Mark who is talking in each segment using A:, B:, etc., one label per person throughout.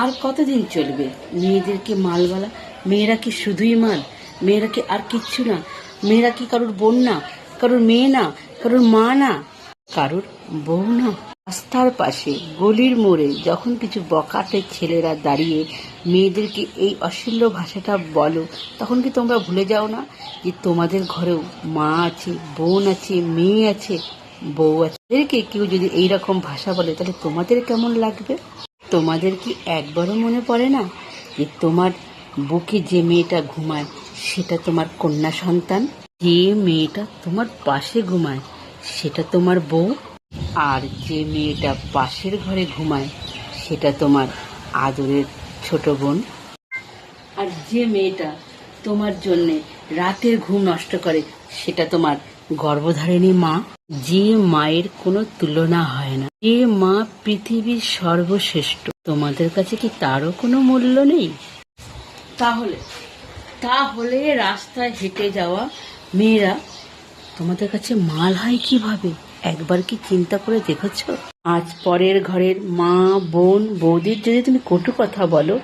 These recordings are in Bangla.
A: আর কতদিন চলবে মেয়েদেরকে মাল বলা? মেয়েরা কি শুধুই মাল? মেয়েরা কি আর কিচ্ছু না? মেয়েরা কি কারোর বোন না, কারোর মেয়ে না, কারোর মা না, কারোর বউ না? রাস্তার পাশে গলির মোড়ে যখন কিছু বখাটে ছেলেরা দাঁড়িয়ে মেয়েদেরকে এই অশ্লীল ভাষাটা বলো, তখন কি তোমরা ভুলে যাও না যে তোমাদের ঘরেও মা আছে, বোন আছে, মেয়ে আছে, বউ আছে? এদেরকে কেউ যদি এইরকম ভাষা বলে তাহলে তোমাদের কেমন লাগবে? তোমাদের কি একবারও মনে পড়ে না যে তোমার বুকে যে মেয়েটা ঘুমায় সেটা তোমার কন্যা সন্তান? যে মেয়েটা তোমার পাশে ঘুমায় সেটা তোমার বউ? আর যে মেয়েটা পাশের ঘরে ঘুমায় সেটা তোমার আদরের ছোট বোন? আর যে মেয়েটা তোমার জন্যে রাতের ঘুম নষ্ট করে সেটা তোমার গর্ভধারিণী মা? যে মায়ের কোনো তুলনা হয় না, যে মা পৃথিবীর সর্বশ্রেষ্ঠ, তোমাদের কাছে কি তারও কোনো মূল্য নেই? তাহলে তাহলে রাস্তায় হেঁটে যাওয়া মেয়েরা তোমাদের কাছে মাল হয় কিভাবে? একবার কি চিন্তা করে দেখেছ? আজ পরের ঘরের মা, বোন, বৌদির যদি তুমি কটু কথা বলো,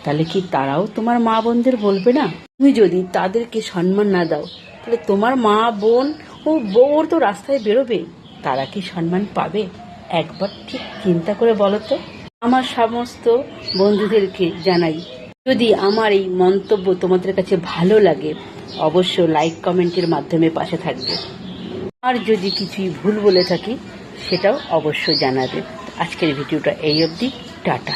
A: তাহলে কি তারাও তোমার মা বোনদের বলবে না? তুমি যদি তাদেরকে সম্মান না দাও, তাহলে তোমার মা, বোন ও বউর তো রাস্তায় বেরোবে, তারা কি সম্মান পাবে? একবার ঠিক চিন্তা করে বলো তো। আমার সমস্ত বন্ধুদেরকে জানাই, যদি আমার এই মন্তব্য তোমাদের কাছে ভালো লাগে, অবশ্য লাইক কমেন্টের মাধ্যমে পাশে থাকবে। আর যদি কিছুই ভুল বলে থাকি সেটাও অবশ্য জানাবে। আজকের ভিডিওটা এই অবধি। টাটা।